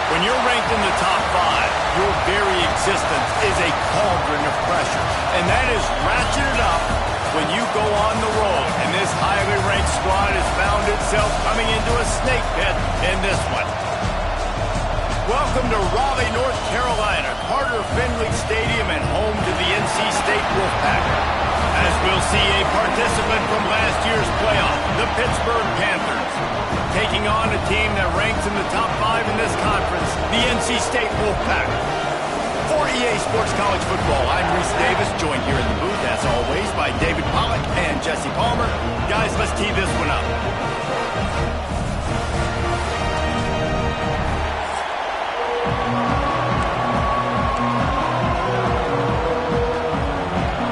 When you're ranked in the top 5, your very existence is a cauldron of pressure. And that is ratcheted up when you go on the road. And this highly ranked squad has found itself coming into a snake pit in this one. Welcome to Raleigh, North Carolina, Carter Finley Stadium, and home to the NC State Wolfpack. As we'll see a participant from last year's playoff, the Pittsburgh Panthers, taking on a team that ranks in the top 5 in this conference, the NC State Wolfpack. For EA Sports College Football, I'm Reese Davis, joined here in the booth, as always, by David Pollack and Jesse Palmer. Guys, let's tee this one up.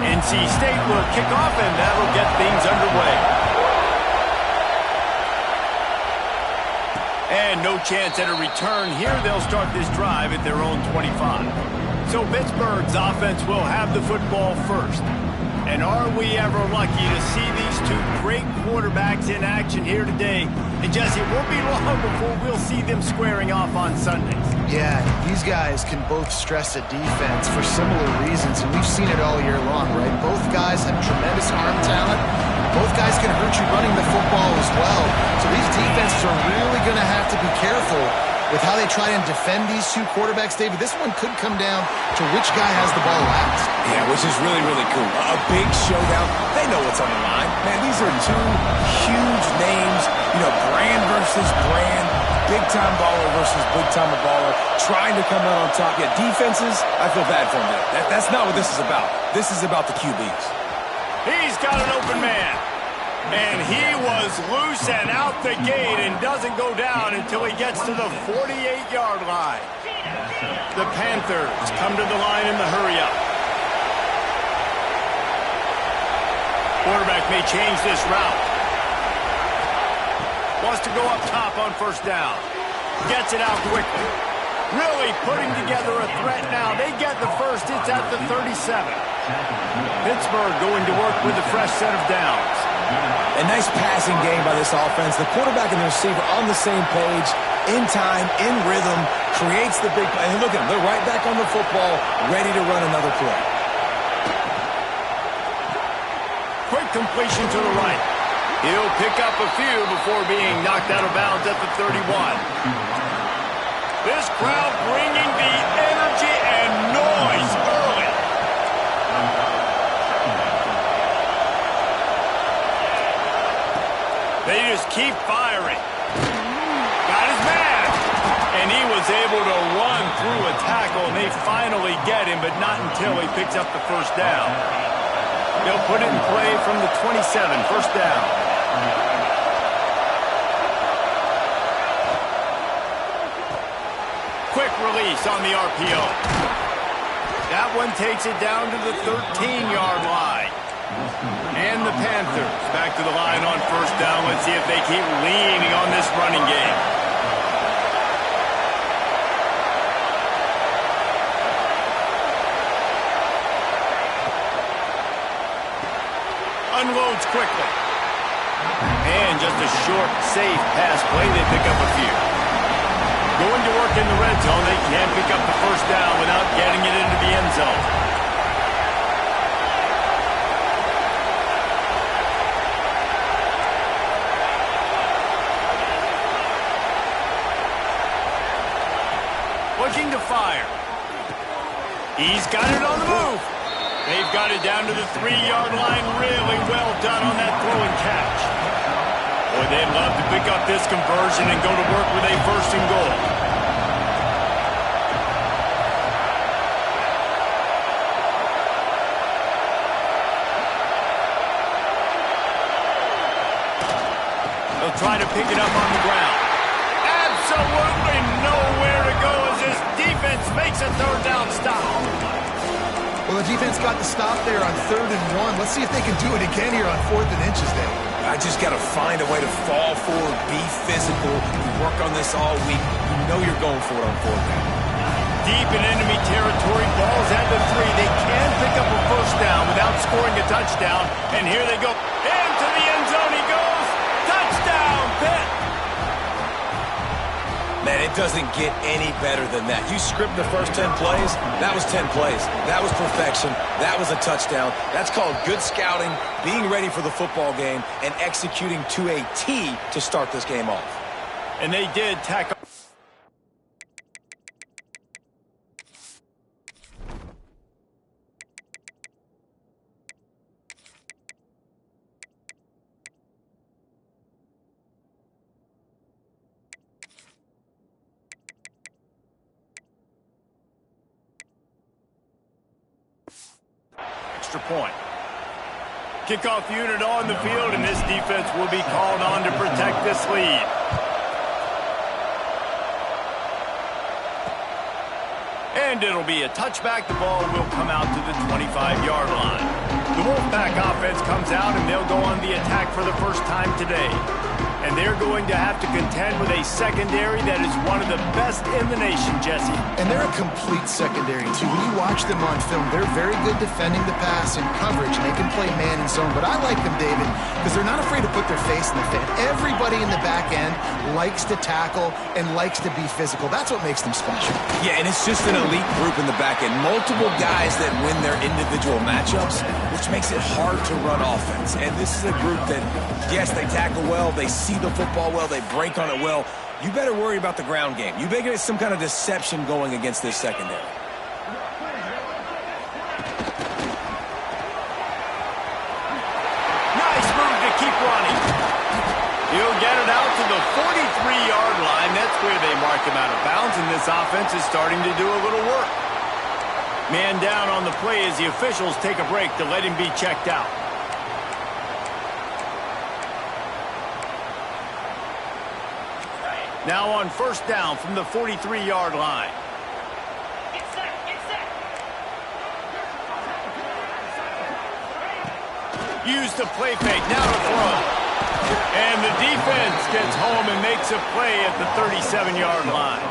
NC State will kick off, and that'll get things underway. And no chance at a return here. They'll start this drive at their own 25. So Pittsburgh's offense will have the football first. And are we ever lucky to see these two great quarterbacks in action here today? And Jesse, it won't be long before we'll see them squaring off on Sundays. Yeah, these guys can both stress a defense for similar reasons, and we've seen it all year long, right? Both guys have tremendous arm talent. Both guys can hurt you running the football as well. So these defenses are really going to have to be careful with how they try and defend these two quarterbacks. David, this one could come down to which guy has the ball last. Yeah, which is really, really cool. A big showdown. They know what's on the line. Man, these are two huge names. You know, brand versus brand. Big-time baller versus big-time baller. Trying to come out on top. Yeah, defenses, I feel bad for them there. That's not what this is about. This is about the QBs. He's got an open man. And he was loose and out the gate and doesn't go down until he gets to the 48-yard line. The Panthers come to the line in the hurry-up. Quarterback may change this route. Wants to go up top on first down. Gets it out quickly. Really putting together a threat now. They get the first. It's at the 37. Pittsburgh going to work with a fresh set of downs. A nice passing game by this offense. The quarterback and the receiver on the same page, in time, in rhythm, creates the big play. And look at them. They're right back on the football, ready to run another play. Quick completion to the right. He'll pick up a few before being knocked out of bounds at the 31. This crowd bringing the energy and noise early. They just keep firing. Got his man. And he was able to run through a tackle, and they finally get him, but not until he picks up the first down. They'll put it in play from the 27, first down. Quick release on the RPO. That one takes it down to the 13-yard line. And the Panthers back to the line on first down. Let's see if they keep leaning on this running game. Unloads quickly. And just a short, safe pass play. They pick up a few. Going to work in the red zone. They can't pick up the first down without getting it into the end zone. Looking to fire. He's got it on the move. They've got it down to the 3-yard line. Really well done on that throw and catch. Boy, they'd love to pick up this conversion and go to work with a first and goal. They'll try to pick it up on the ground. Absolutely nowhere to go as this defense makes a third down stop. Well, the defense got the stop there on 3rd and 1. Let's see if they can do it again here on 4th and inches there. I just got to find a way to fall forward, be physical. You work on this all week. You know you're going for it on 4th down. Deep in enemy territory, balls at the 3. They can pick up a first down without scoring a touchdown. And here they go. Into the end zone he goes. Touchdown, Pitt. Man, it doesn't get any better than that. You script the first 10 plays, that was 10 plays. That was perfection. That was a touchdown. That's called good scouting, being ready for the football game, and executing to a T to start this game off. And they did tackle. Extra point. Kickoff unit on the field, and this defense will be called on to protect this lead. And it'll be a touchback. The ball will come out to the 25-yard line. The Wolfpack offense comes out, and they'll go on the attack for the first time today. And they're going to have to contend with a secondary that is one of the best in the nation, Jesse. And they're a complete secondary, too. When you watch them on film, they're very good defending the pass and coverage, and they can play man and zone. But I like them, David, because they're not afraid to put their face in the fan. Everybody in the back end likes to tackle and likes to be physical. That's what makes them special. Yeah, and it's just an elite group in the back end. Multiple guys that win their individual matchups, which makes it hard to run offense. And this is a group that, yes, they tackle well, they see the football well, they break on it well. You better worry about the ground game. You better get some kind of deception going against this secondary. Nice move to keep running. He'll get it out to the 43-yard line. That's where they mark him out of bounds, and this offense is starting to do a little work. Man down on the play as the officials take a break to let him be checked out. Now on first down from the 43-yard line. Use the play fake, now to throw. And the defense gets home and makes a play at the 37-yard line.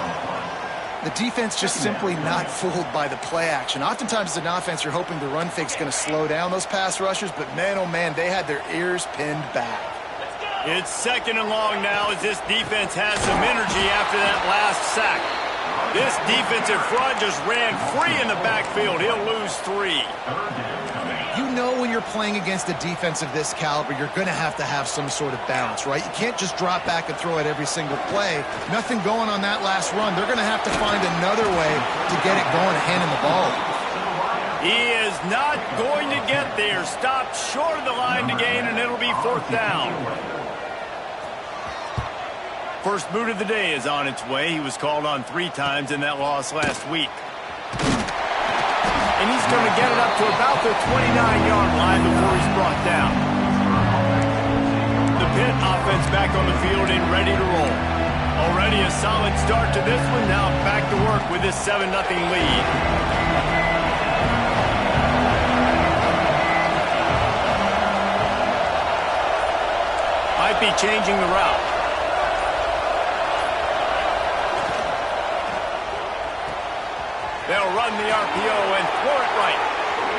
The defense just simply not fooled by the play action. Oftentimes as an offense, you're hoping the run fake's going to slow down those pass rushers, but man, oh man, they had their ears pinned back. It's second and long now as this defense has some energy after that last sack. This defensive front just ran free in the backfield. He'll lose 3. You know when you're playing against a defense of this caliber, you're going to have some sort of balance, right? You can't just drop back and throw it every single play. Nothing going on that last run. They're going to have to find another way to get it going and hand him the ball. He is not going to get there. Stopped short of the line to gain, and it'll be fourth down. First boot of the day is on its way. He was called on 3 times in that loss last week. And he's going to get it up to about the 29-yard line before he's brought down. The Pitt offense back on the field and ready to roll. Already a solid start to this one. Now back to work with this 7-0 lead. Might be changing the route. They'll run the RPO and throw it right.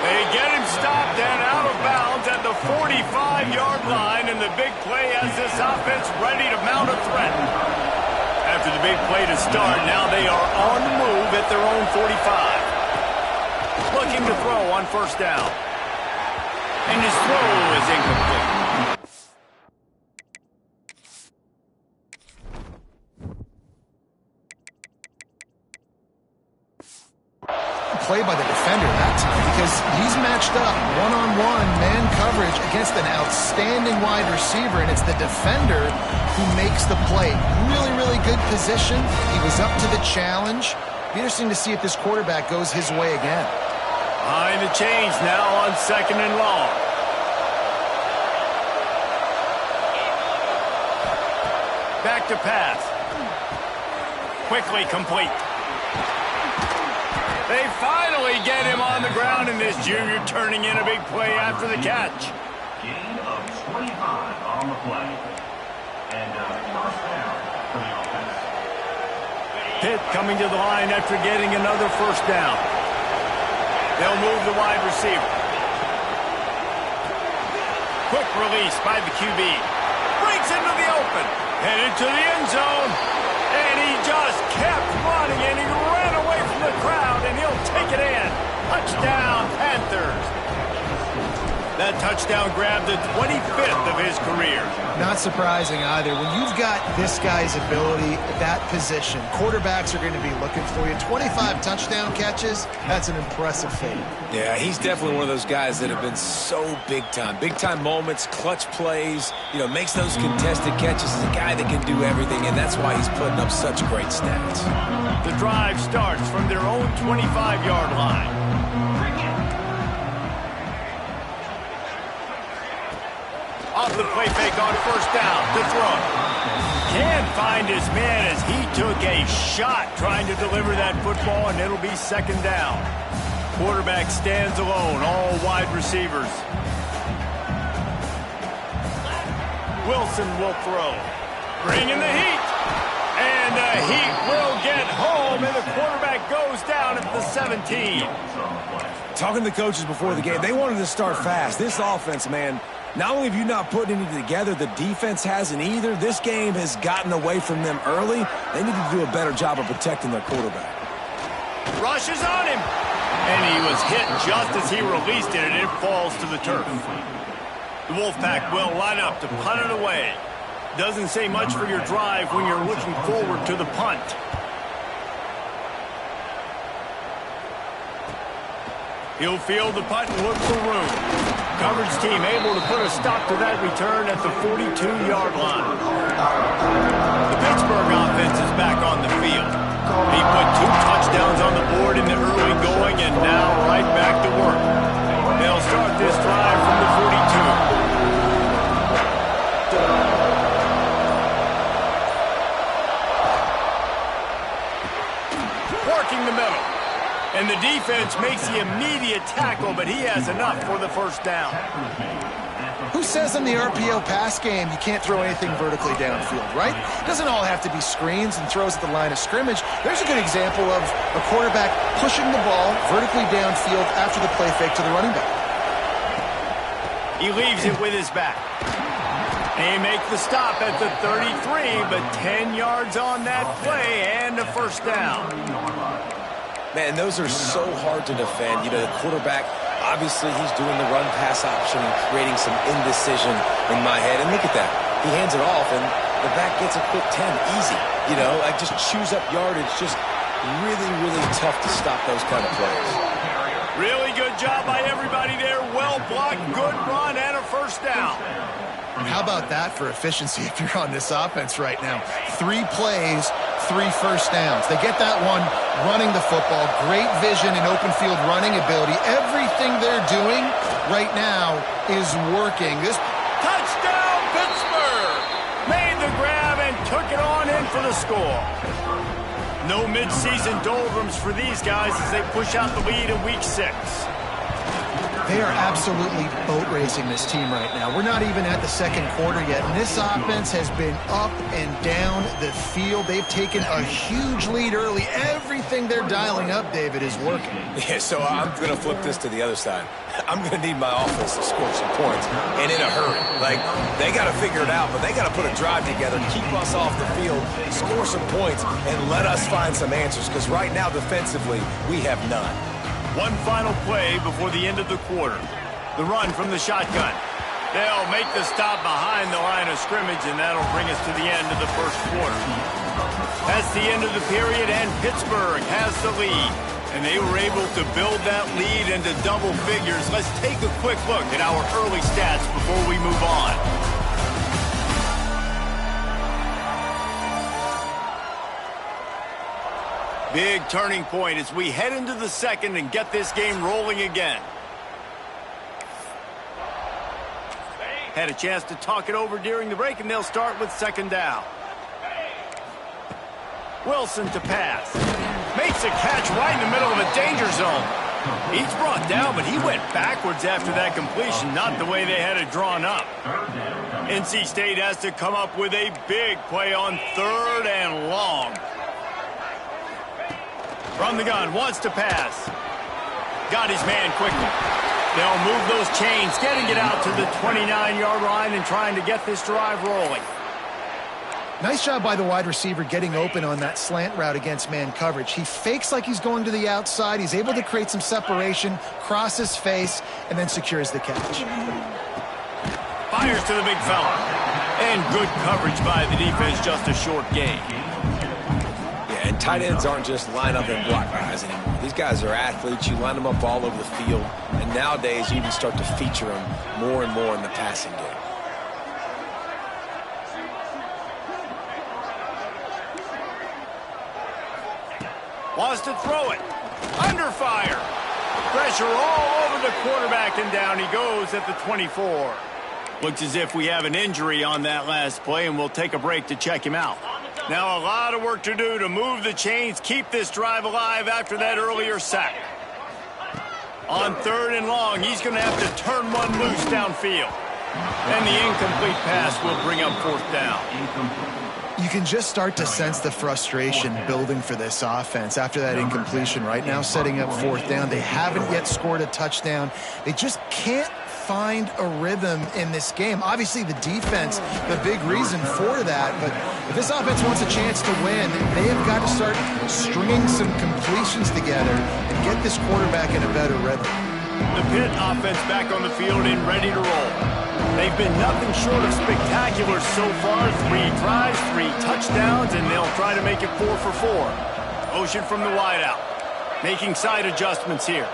They get him stopped and out of bounds at the 45-yard line, and the big play has this offense ready to mount a threat. After the big play to start, now they are on the move at their own 45. Looking to throw on first down. And his throw is incomplete. Play by the defender that time because he's matched up one-on-one man coverage against an outstanding wide receiver, and it's the defender who makes the play. Really, really good position. He was up to the challenge. Be interesting to see if this quarterback goes his way again. Behind the chains now on second and long. Back to pass. Quickly complete. They finally get him on the ground, and this junior turning in a big play after the catch. Gain of 25 on the play. And first down for the offense. Pitt coming to the line after getting another first down. They'll move the wide receiver. Quick release by the QB. Breaks into the open. Headed to the end zone. And he just kept running, and he ran away from the crowd, and he'll take it in. Touchdown, Panthers. That touchdown grabbed the 25th of his career. Not surprising either. When you've got this guy's ability at that position, quarterbacks are going to be looking for you. 25 touchdown catches, that's an impressive feat. Yeah, he's definitely one of those guys that have been so big time. Big time moments, clutch plays, makes those contested catches. He's a guy that can do everything, and that's why he's putting up such great stats. The drive starts from their own 25-yard line. Off the play fake on first down to throw. Can't find his man as he took a shot trying to deliver that football, and it'll be second down. Quarterback stands alone, all wide receivers. Wilson will throw. Bringing the heat. And the heat will get home, and the quarterback goes down at the 17. Talking to the coaches before the game, they wanted to start fast. This offense, man, not only have you not put anything together, the defense hasn't either. This game has gotten away from them early. They need to do a better job of protecting their quarterback. Rushes on him. And he was hit just as he released it, and it falls to the turf. The Wolfpack will line up to punt it away. Doesn't say much for your drive when you're looking forward to the punt. He'll field the punt and look for room. Coverage team able to put a stop to that return at the 42-yard line. The Pittsburgh offense is back on the field. He put 2 touchdowns on the board in the early going and now right back to work. They'll start this drive from the 42. Working the middle. And the defense makes the immediate tackle, but he has enough for the first down. Who says in the RPO pass game you can't throw anything vertically downfield, right? It doesn't all have to be screens and throws at the line of scrimmage. There's a good example of a quarterback pushing the ball vertically downfield after the play fake to the running back. He leaves it with his back. They make the stop at the 33, but 10 yards on that play and a first down. Man, those are so hard to defend. The quarterback, obviously he's doing the run-pass option and creating some indecision in my head. And look at that. He hands it off, and the back gets a quick 10. Easy. Like just chews up yardage. Just really, really tough to stop those kind of plays. Really good job by everybody there. Well blocked, good run, and a first down. How about that for efficiency if you're on this offense right now? 3 plays, 3 first downs. They get that one running the football. Great vision and open field running ability. Everything they're doing right now is working. This touchdown, Pittsburgh! Made the grab and took it on in for the score. No midseason doldrums for these guys as they push out the lead in Week 6. They are absolutely boat racing this team right now. We're not even at the second quarter yet, and this offense has been up and down the field. They've taken a huge lead early. Everything they're dialing up, David, is working. Yeah, so I'm going to flip this to the other side. I'm going to need my offense to score some points, and in a hurry. They got to figure it out, but they got to put a drive together, keep us off the field, score some points, and let us find some answers, because right now, defensively, we have none. One final play before the end of the quarter. The run from the shotgun. They'll make the stop behind the line of scrimmage, and that'll bring us to the end of the first quarter. That's the end of the period, and Pittsburgh has the lead. And they were able to build that lead into double figures. Let's take a quick look at our early stats before we move on. Big turning point as we head into the second and get this game rolling again. Had a chance to talk it over during the break, and they'll start with second down. Wilson to pass. Makes a catch right in the middle of a danger zone. He's brought down, but he went backwards after that completion, not the way they had it drawn up. NC State has to come up with a big play on 3rd and long. From the gun, wants to pass. Got his man quickly. They'll move those chains, getting it out to the 29-yard line and trying to get this drive rolling. Nice job by the wide receiver getting open on that slant route against man coverage. He fakes like he's going to the outside. He's able to create some separation, cross his face, and then secures the catch. Fires to the big fella. And good coverage by the defense, just a short gain. Yeah, and tight ends aren't just line up and block guys anymore. These guys are athletes. You line them up all over the field. And nowadays, you even start to feature them more and more in the passing game. Wants to throw it. Under fire. Pressure all over the quarterback, and down he goes at the 24. Looks as if we have an injury on that last play, and we'll take a break to check him out. Now a lot of work to do to move the chains, keep this drive alive after that earlier sack. On 3rd and long, he's going to have to turn one loose downfield. And the incomplete pass will bring up 4th down. You can just start to sense the frustration building for this offense after that incompletion. Right now, setting up 4th down. They haven't yet scored a touchdown. They just can't find a rhythm in this game. Obviously, the defense, the big reason for that. But if this offense wants a chance to win, they have got to start stringing some completions together and get this quarterback in a better rhythm. The Pitt offense back on the field and ready to roll. They've been nothing short of spectacular so far. 3 drives, 3 touchdowns, and they'll try to make it 4 for 4. Motion from the wideout. Making side adjustments here.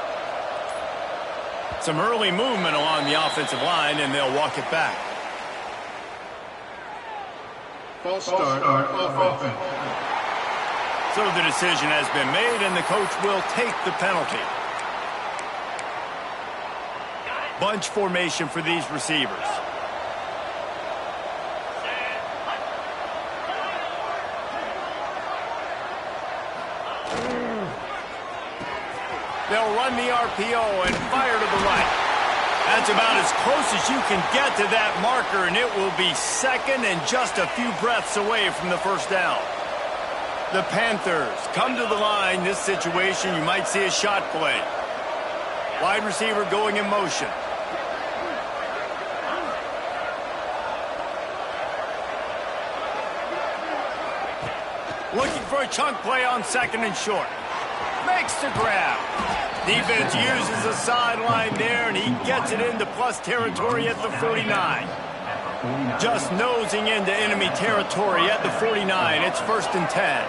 Some early movement along the offensive line, and they'll walk it back. False start off offense. So the decision has been made, and the coach will take the penalty. Bunch formation for these receivers. They'll run the RPO and fire to the right. That's about as close as you can get to that marker, and it will be 2nd and just a few breaths away from the 1st down. The Panthers come to the line. This situation, you might see a shot play. Wide receiver going in motion. Looking for a chunk play on 2nd and short. Makes the grab. Defense uses the sideline there, and he gets it into plus territory at the 49. Just nosing into enemy territory at the 49. It's 1st and 10.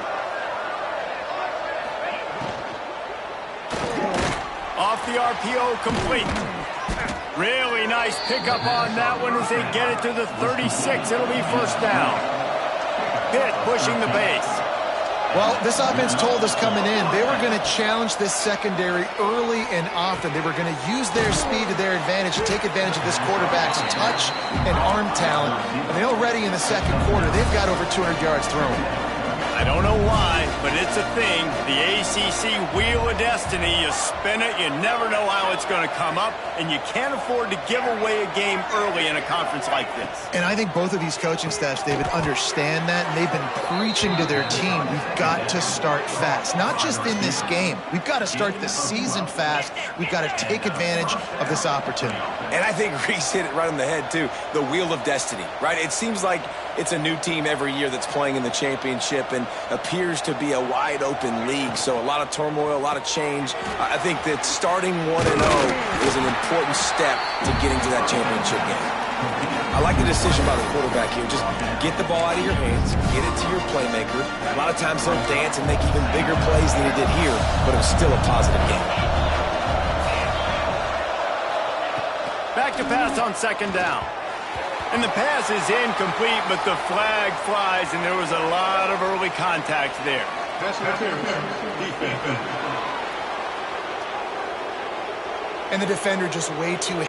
Off the RPO, complete. Really nice pickup on that one as they get it to the 36. It'll be 1st down. Pitt pushing the base. Well, this offense told us coming in they were going to challenge this secondary early and often. They were going to use their speed to their advantage to take advantage of this quarterback's touch and arm talent. And they already in the 2nd quarter, they've got over 200 yards thrown. I don't know why, but it's a thing. The ACC Wheel of Destiny, you spin it, you never know how it's going to come up, and you can't afford to give away a game early in a conference like this. And I think both of these coaching staffs, David, understand that, and they've been preaching to their team, we've got to start fast. Not just in this game. We've got to start the season fast. We've got to take advantage of this opportunity. And I think Reese hit it right on the head, too. The Wheel of Destiny, right? It seems like it's a new team every year that's playing in the championship and appears to be a wide-open league. So a lot of turmoil, a lot of change. I think that starting 1-0 is an important step to getting to that championship game. I like the decision by the quarterback here. Just get the ball out of your hands, get it to your playmaker. A lot of times he'll dance and make even bigger plays than he did here, but it was still a positive game. Back to pass on 2nd down. And the pass is incomplete, but the flag flies, and there was a lot of early contact there. And the defender just way too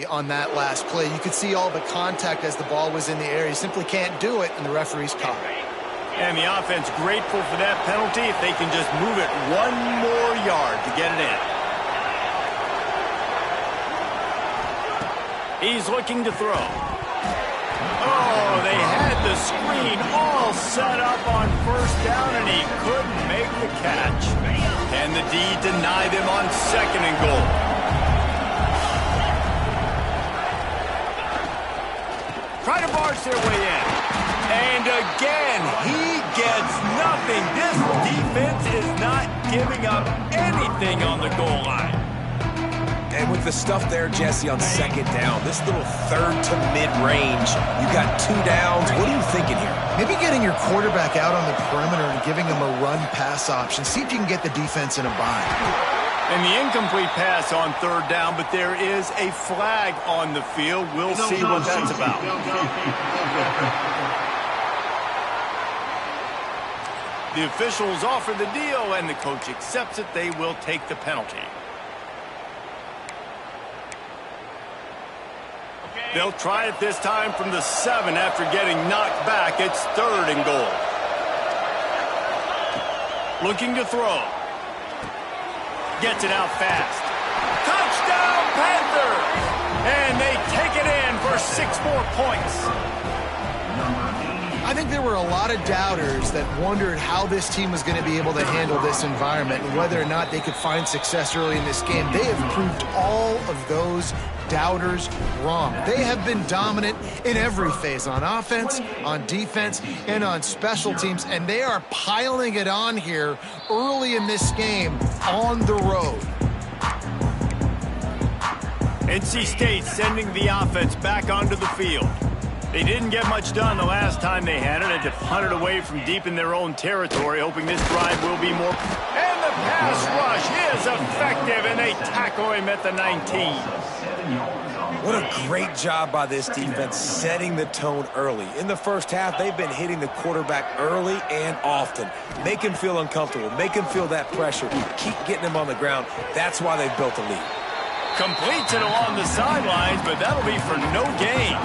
on that last play. You could see all the contact as the ball was in the air. He simply can't do it, and the referee's caught it. And the offense grateful for that penalty if they can just move it one more yard to get it in. He's looking to throw. Oh, they had the screen all set up on first down, and he couldn't make the catch. And the D denied him on 2nd and goal. Try to barge their way in. And again, he gets nothing. This defense is not giving up anything on the goal line. And with the stuff there, Jesse, on 2nd down, this little 3rd to mid-range, you got 2 downs. What are you thinking here? Maybe getting your quarterback out on the perimeter and giving him a run-pass option. See if you can get the defense in a bind. And the incomplete pass on 3rd down, but there is a flag on the field. We'll see what that's about. The officials offer the deal, and the coach accepts it. They will take the penalty. They'll try it this time from the 7 after getting knocked back. It's 3rd and goal. Looking to throw. Gets it out fast. Touchdown, Panthers! And they take it in for 6 more points. I think there were a lot of doubters that wondered how this team was going to be able to handle this environment and whether or not they could find success early in this game. They have proved all of those doubters wrong. They have been dominant in every phase, on offense, on defense, and on special teams, and they are piling it on here early in this game on the road. NC State sending the offense back onto the field. They didn't get much done the last time they had it. Had to punt it away from deep in their own territory, hoping this drive will be more. And the pass rush is effective, and they tackle him at the 19. What a great job by this defense setting the tone early. In the first half, they've been hitting the quarterback early and often. Make him feel uncomfortable. Make him feel that pressure. Keep getting him on the ground. That's why they've built a lead. Completes it along the sidelines, but that'll be for no gain.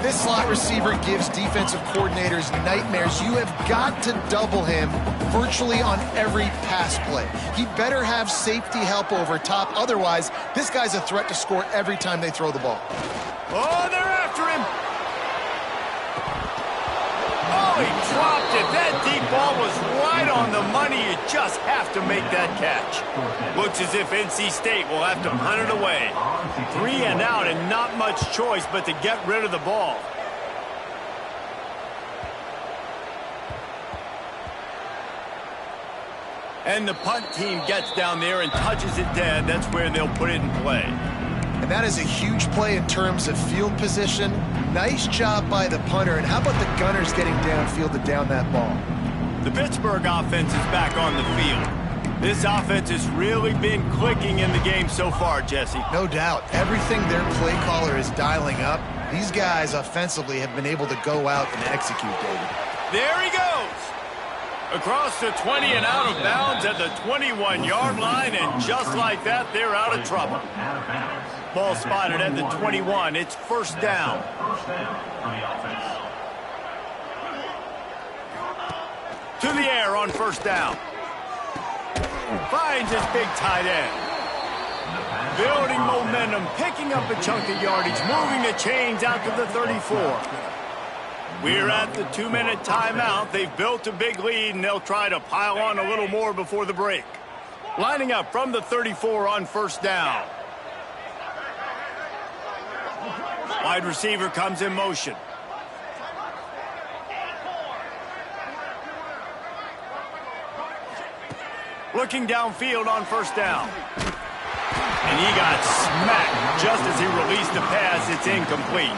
This slot receiver gives defensive coordinators nightmares. You have got to double him virtually on every pass play. He better have safety help over top. Otherwise, this guy's a threat to score every time they throw the ball. Oh, they're after him. Oh, he dropped it. That deep ball was right on the money. You just have to make that catch. Looks as if NC State will have to punt it away. 3 and out, and not much choice but to get rid of the ball. And the punt team gets down there and touches it dead. That's where they'll put it in play. And that is a huge play in terms of field position. Nice job by the punter. And how about the Gunners getting downfield to down that ball? The Pittsburgh offense is back on the field. This offense has really been clicking in the game so far, Jesse. No doubt. Everything their play caller is dialing up, these guys offensively have been able to go out and execute, David. There he goes. Across the 20 and out of bounds at the 21-yard line, and just like that, they're out of trouble. Ball spotted at the 21. It's 1st down. To the air on 1st down. Finds his big tight end. Building momentum, picking up a chunk of yardage, moving the chains out to the 34. We're at the 2-minute timeout. They've built a big lead, and they'll try to pile on a little more before the break. Lining up from the 34 on 1st down. Wide receiver comes in motion. Looking downfield on 1st down. And he got smacked just as he released the pass. It's incomplete.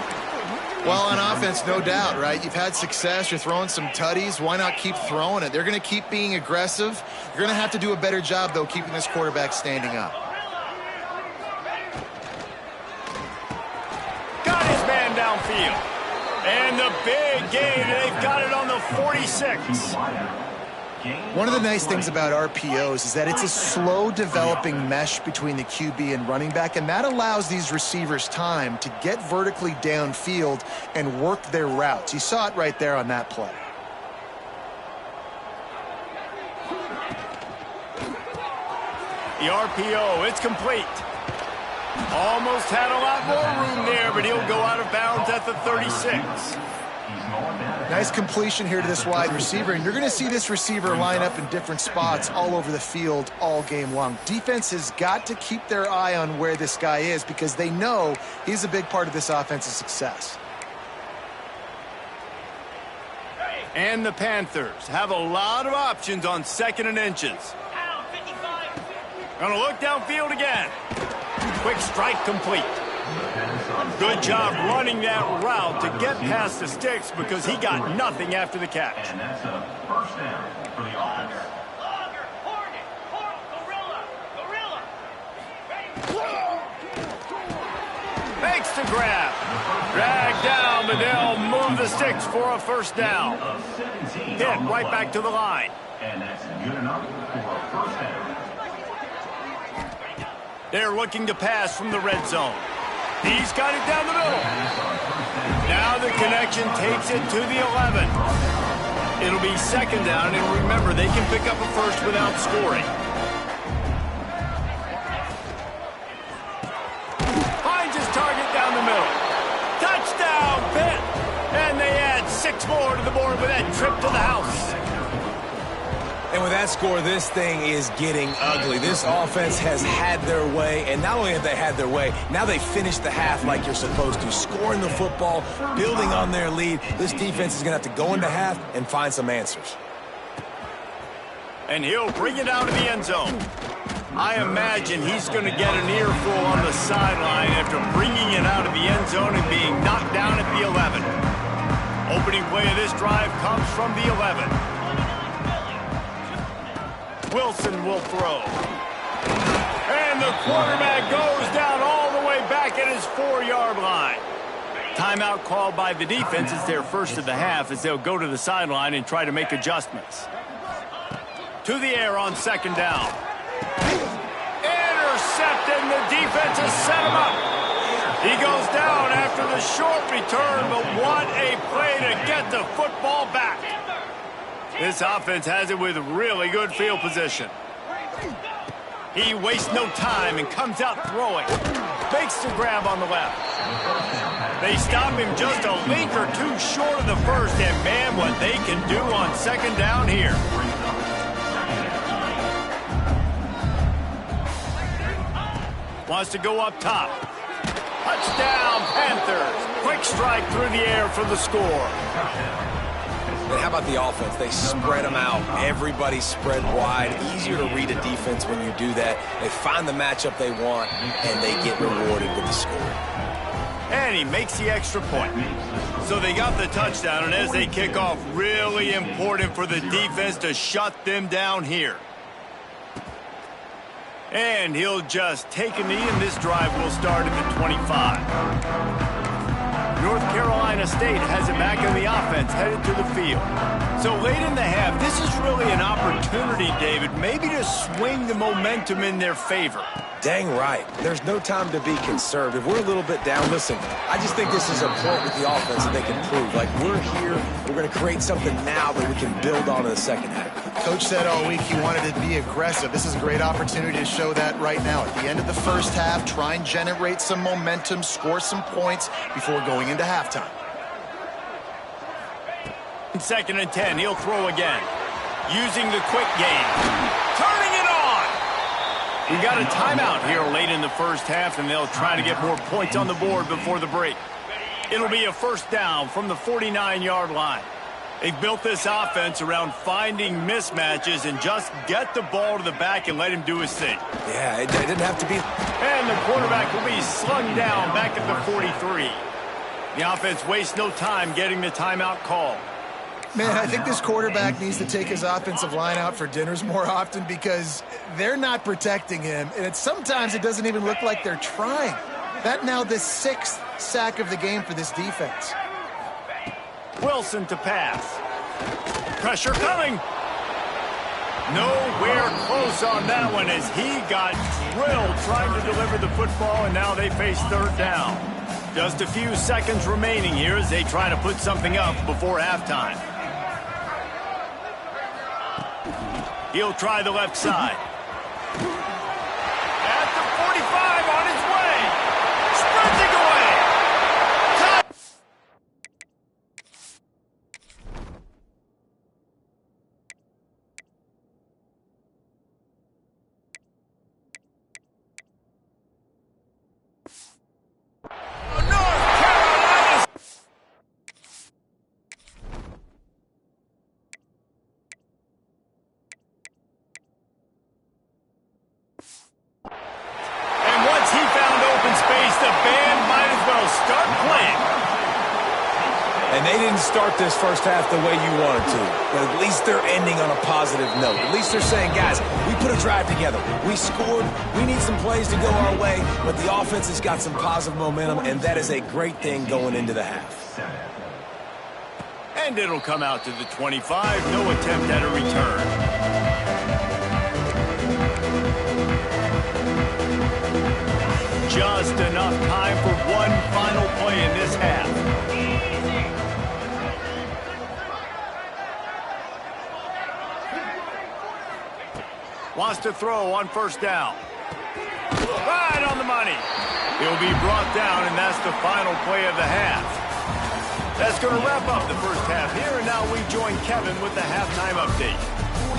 Well, on offense, no doubt, right? You've had success. You're throwing some tutties. Why not keep throwing it? They're going to keep being aggressive. You're going to have to do a better job, though, keeping this quarterback standing up. Got his man downfield. And the big gain. They've got it on the 46. One of the nice things about RPOs is that it's a slow developing mesh between the QB and running back, and that allows these receivers time to get vertically downfield and work their routes. You saw it right there on that play. The RPO, it's complete. Almost had a lot more room there, but he'll go out of bounds at the 36. Nice completion here to this wide receiver, and you're going to see this receiver line up in different spots all over the field all game long. Defense has got to keep their eye on where this guy is because they know he's a big part of this offense's success. And the Panthers have a lot of options on 2nd and inches. Gonna look downfield again. Quick strike complete. Good job running that route to get past the sticks because he got nothing after the catch. And that's a first down for the offense. Makes the grab. Drag down, but they'll move the sticks for a first down. Hit right back to the line. And that's good enough for a first down. They're looking to pass from the red zone. He's got it down the middle. Now the connection takes it to the 11. It'll be 2nd down, and remember, they can pick up a first without scoring. Finds his target down the middle. Touchdown, Pitt! And they add 6 more to the board with that trip to the house. And with that score, this thing is getting ugly. This offense has had their way, and not only have they had their way, now they finished the half like you're supposed to, scoring the football, building on their lead. This defense is going to have to go into half and find some answers. And he'll bring it out of the end zone. I imagine he's going to get an earful on the sideline after bringing it out of the end zone and being knocked down at the 11. Opening play of this drive comes from the 11. Wilson will throw. And the quarterback goes down all the way back at his 4-yard line. Timeout called by the defense. It's their first of the half as they'll go to the sideline and try to make adjustments. To the air on 2nd down. Intercepted, and the defense has set him up. He goes down after the short return, but what a play to get the football back. This offense has it with really good field position. He wastes no time and comes out throwing. Makes the grab on the left. They stop him just a link or two short of the first, and man, what they can do on 2nd down here. Wants to go up top. Touchdown, Panthers. Quick strike through the air for the score. And how about the offense? They spread them out. Everybody spread wide. Easier to read a defense when you do that. They find the matchup they want, and they get rewarded with the score. And he makes the extra point. So they got the touchdown, and as they kick off, really important for the defense to shut them down here. And he'll just take a knee, and this drive will start at the 25. North Carolina State has it back in the offense, headed to the field. So late in the half, this is really an opportunity, David, maybe to swing the momentum in their favor. Dang right. There's no time to be conservative. We're a little bit down. Listen, I just think this is a point with the offense that they can prove. Like, we're here, we're going to create something now that we can build on in the second half. Coach said all week he wanted to be aggressive. This is a great opportunity to show that right now. At the end of the first half, try and generate some momentum, score some points before going into halftime. 2nd and 10, he'll throw again. Using the quick game. Turning it on! We got a timeout here late in the first half, and they'll try to get more points on the board before the break. It'll be a first down from the 49-yard line. They've built this offense around finding mismatches and just get the ball to the back and let him do his thing. Yeah, it didn't have to be. And the quarterback will be slung down back at the 43. The offense wastes no time getting the timeout call. Man, I think this quarterback needs to take his offensive line out for dinners more often because they're not protecting him, and sometimes it doesn't even look like they're trying. That now the 6th sack of the game for this defense. Wilson to pass. Pressure coming. Nowhere close on that one as he got drilled trying to deliver the football, and now they face third down. Just a few seconds remaining here as they try to put something up before halftime. He'll try the left side. At the 45 on his way. Sprinting away. And they didn't start this first half the way you wanted to. But at least they're ending on a positive note. At least they're saying, guys, we put a drive together. We scored. We need some plays to go our way. But the offense has got some positive momentum, and that is a great thing going into the half. And it'll come out to the 25. No attempt at a return. Just enough time for one final play in this half. Wants to throw on first down. Right on the money. He'll be brought down, and that's the final play of the half. That's going to wrap up the first half here, and now we join Kevin with the halftime update.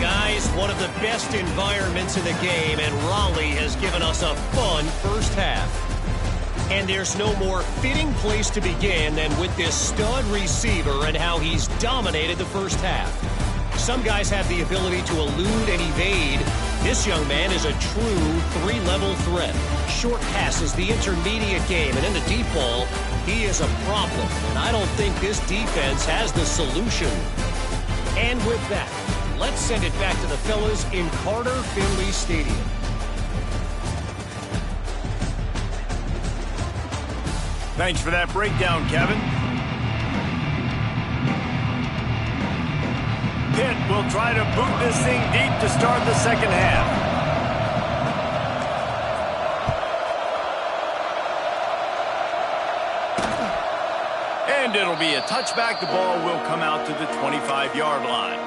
Guys, one of the best environments in the game, and Raleigh has given us a fun first half. And there's no more fitting place to begin than with this stud receiver and how he's dominated the first half. Some guys have the ability to elude and evade. This young man is a true three-level threat. Short passes, the intermediate game, and in the deep ball, he is a problem. And I don't think this defense has the solution. And with that, let's send it back to the fellas in Carter Finley Stadium. Thanks for that breakdown, Kevin. Pitt will try to boot this thing deep to start the second half. And it'll be a touchback. The ball will come out to the 25-yard line.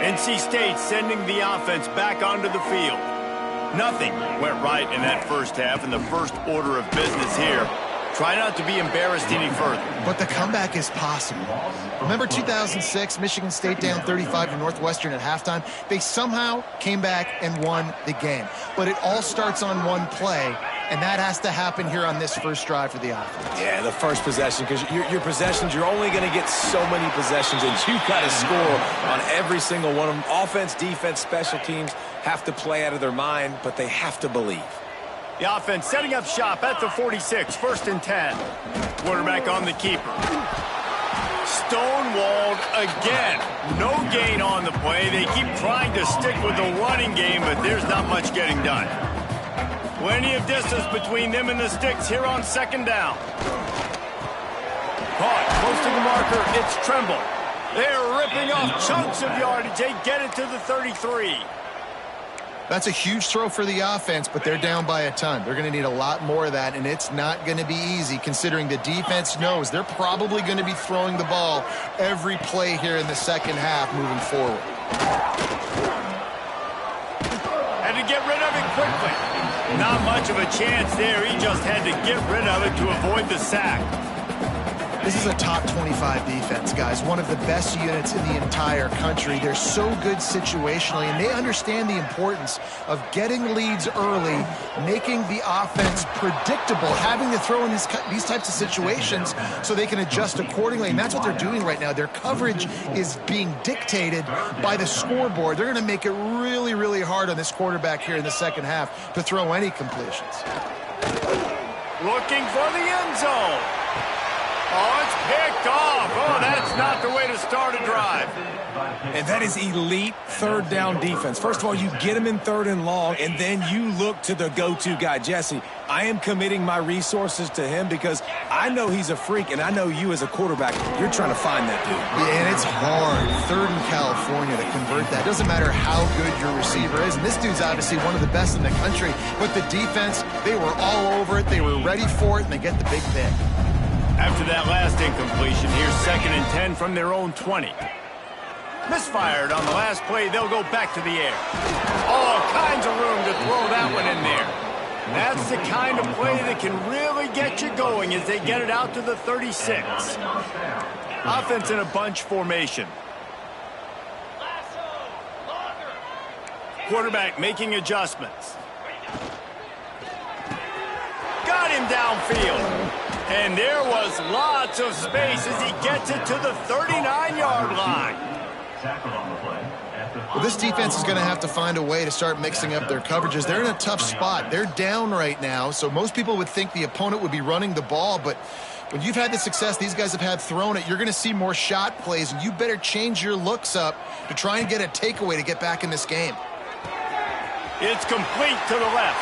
NC State sending the offense back onto the field. Nothing went right in that first half, and the first order of business here. Try not to be embarrassed any further. But the comeback is possible. Remember 2006, Michigan State down 35 to Northwestern at halftime? They somehow came back and won the game. But it all starts on one play, and that has to happen here on this first drive for the offense. Yeah, the first possession, because your possessions, you're only going to get so many possessions, and you've got to score on every single one of them. Offense, defense, special teams have to play out of their mind, but they have to believe. The offense setting up shop at the 46, 1st and 10. Quarterback on the keeper. Stonewalled again. No gain on the play. They keep trying to stick with the running game, but there's not much getting done. Plenty of distance between them and the sticks here on second down. Caught close to the marker. It's Trimble. They're ripping off chunks of yardage. They get it to the 33. That's a huge throw for the offense, but they're down by a ton. They're going to need a lot more of that, and it's not going to be easy considering the defense knows they're probably going to be throwing the ball every play here in the second half moving forward. Had to get rid of it quickly. Not much of a chance there. He just had to get rid of it to avoid the sack. This is a top 25 defense, guys. One of the best units in the entire country. They're so good situationally, and they understand the importance of getting leads early, making the offense predictable, having to throw in these types of situations so they can adjust accordingly. And that's what they're doing right now. Their coverage is being dictated by the scoreboard. They're going to make it really, really hard on this quarterback here in the second half to throw any completions. Looking for the end zone. Oh, it's picked off. Oh, that's not the way to to start a drive. And that is elite third down defense. First of all, you get him in third and long, and then you look to the go-to guy. Jesse, I am committing my resources to him because I know he's a freak, and I know you as a quarterback, you're trying to find that dude. Yeah, and it's hard, third in California, to convert that. Doesn't matter how good your receiver is, and this dude's obviously one of the best in the country, but the defense, they were all over it, they were ready for it, and they get the big pick. After that last incompletion, here's 2nd and 10 from their own 20. Misfired on the last play, they'll go back to the air. All kinds of room to throw that one in there. That's the kind of play that can really get you going as they get it out to the 36. Offense in a bunch formation. Quarterback making adjustments. Got him downfield. And there was lots of space as he gets it to the 39-yard line. Well, this defense is going to have to find a way to start mixing up their coverages. They're in a tough spot. They're down right now, so most people would think the opponent would be running the ball, but when you've had the success these guys have had throwing it, you're going to see more shot plays, and you better change your looks up to try and get a takeaway to get back in this game. It's complete to the left.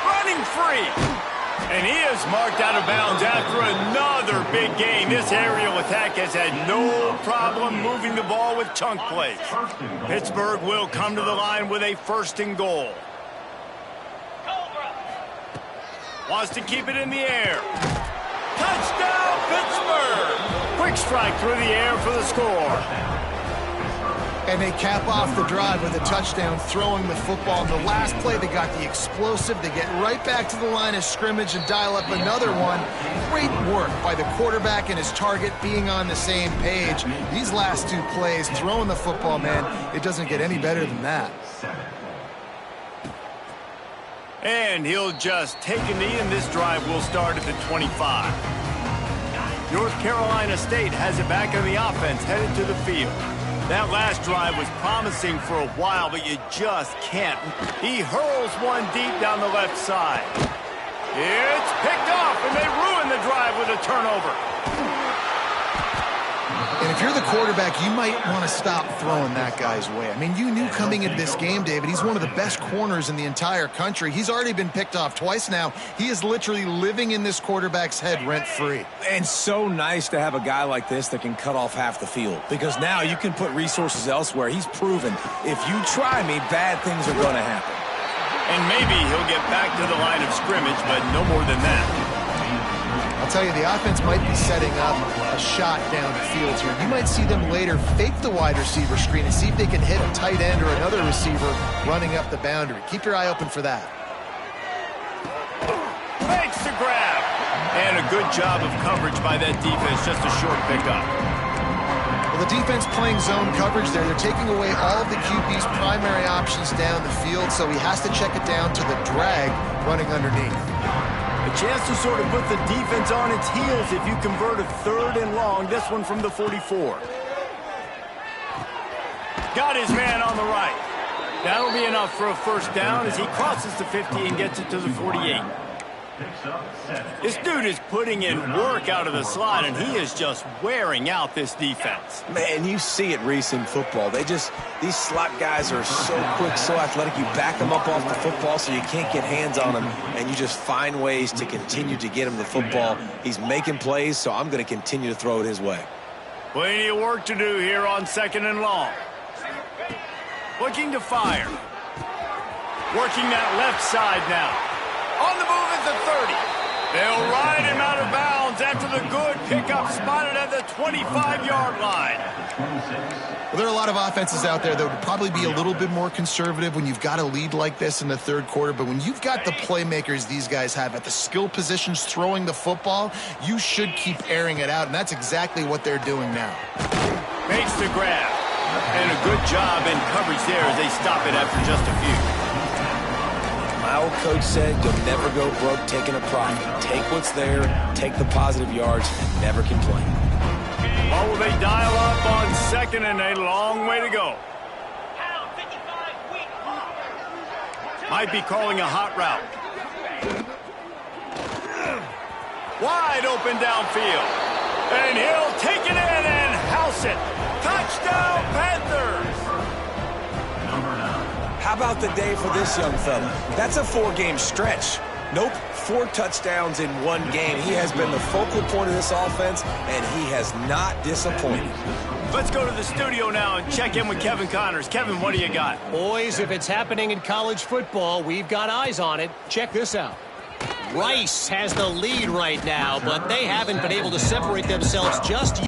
Running free. And he is marked out of bounds after another big gain. This aerial attack has had no problem moving the ball with chunk plays. Pittsburgh will come to the line with a 1st and goal. Wants to keep it in the air. Touchdown, Pittsburgh! Quick strike through the air for the score. And they cap off the drive with a touchdown, throwing the football. In the last play, they got the explosive. They get right back to the line of scrimmage and dial up another one. Great work by the quarterback and his target being on the same page. These last 2 plays, throwing the football, man, it doesn't get any better than that. And he'll just take a knee, and this drive will start at the 25. North Carolina State has it back on the offense, headed to the field. That last drive was promising for a while, but you just can't. He hurls one deep down the left side. It's picked off, and they ruin the drive with a turnover. And if you're the quarterback, you might want to stop throwing that guy's way. I mean, you knew coming into this game, David, he's one of the best corners in the entire country. He's already been picked off twice now. He is literally living in this quarterback's head rent-free. And so nice to have a guy like this that can cut off half the field, because now you can put resources elsewhere. He's proven if you try me, bad things are going to happen. And maybe he'll get back to the line of scrimmage, but no more than that. I'll tell you, the offense might be setting up a shot down the field here. You might see them later fake the wide receiver screen and see if they can hit a tight end or another receiver running up the boundary. Keep your eye open for that. Makes the grab. And a good job of coverage by that defense, just a short pickup. Well, the defense playing zone coverage there. They're taking away all of the QB's primary options down the field, so he has to check it down to the drag running underneath. A chance to sort of put the defense on its heels if you convert a 3rd and long. This one from the 44. Got his man on the right. That'll be enough for a 1st down as he crosses the 50 and gets it to the 48. This dude is putting in work out of the slot, and he is just wearing out this defense. Man, you see it, Reese, in football. These slot guys are so quick, so athletic. You back them up off the football so you can't get hands on them, and you just find ways to continue to get him the football. He's making plays, so I'm going to continue to throw it his way. Plenty of work to do here on 2nd and long. Looking to fire. Working that left side now. On the move at the 30. They'll ride him out of bounds after the good pickup spotted at the 25-yard line. Well, there are a lot of offenses out there that would probably be a little bit more conservative when you've got a lead like this in the 3rd quarter, but when you've got the playmakers these guys have at the skill positions throwing the football, you should keep airing it out, and that's exactly what they're doing now. Makes the grab. And a good job in coverage there as they stop it after just a few. My old coach said you'll never go broke taking a profit. Take what's there, take the positive yards, and never complain. Oh, they dial up on 2nd and a long way to go. Might be calling a hot route. Wide open downfield. And he'll take it in, and how Wilson. Touchdown, Panthers! How about the day for this young fella? That's a 4-game stretch. Nope, 4 touchdowns in 1 game. He has been the focal point of this offense, and he has not disappointed. Let's go to the studio now and check in with Kevin Connors. Kevin, what do you got? Boys, if it's happening in college football, we've got eyes on it. Check this out. Rice has the lead right now, but they haven't been able to separate themselves just yet.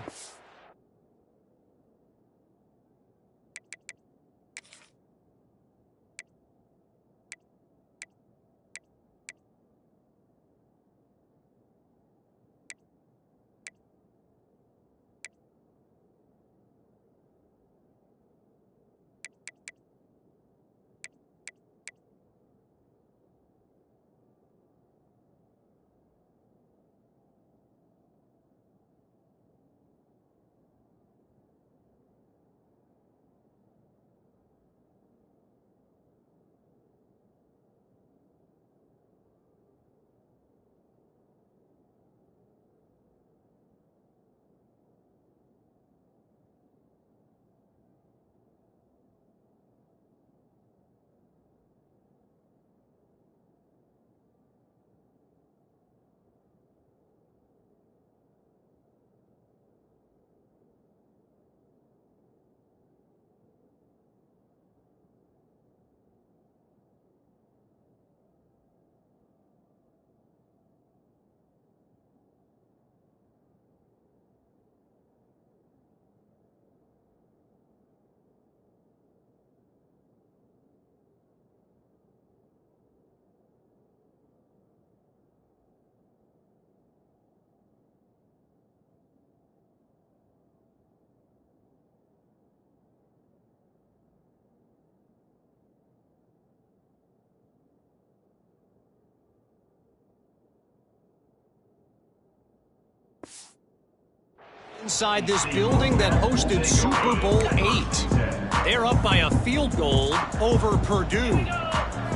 Inside this building that hosted Super Bowl VIII. They're up by a field goal over Purdue.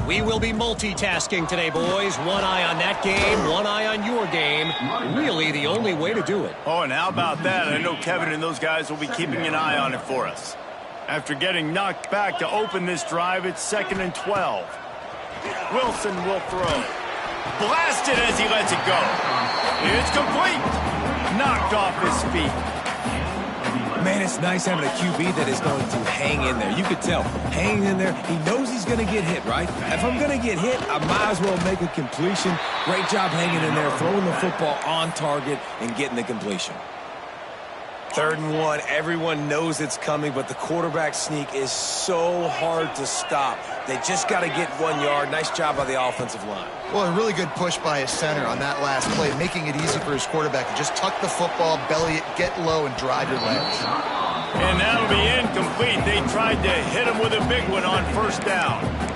We will be multitasking today, boys. One eye on that game, one eye on your game. Really the only way to do it. Oh, and how about that? I know Kevin and those guys will be keeping an eye on it for us. After getting knocked back to open this drive, it's 2nd and 12. Wilson will throw. Blasted as he lets it go. It's complete. Knocked off his feet. Man, it's nice having a QB that is going to hang in there. You could tell, hanging in there, he knows he's going to get hit, right? If I'm going to get hit, I might as well make a completion. Great job hanging in there, throwing the football on target and getting the completion. 3rd and 1, everyone knows it's coming, but the quarterback sneak is so hard to stop. They just got to get 1 yard. Nice job by the offensive line. Well, a really good push by his center on that last play, making it easy for his quarterback to just tuck the football, belly it, get low, and drive your legs. And that'll be incomplete. They tried to hit him with a big one on 1st down.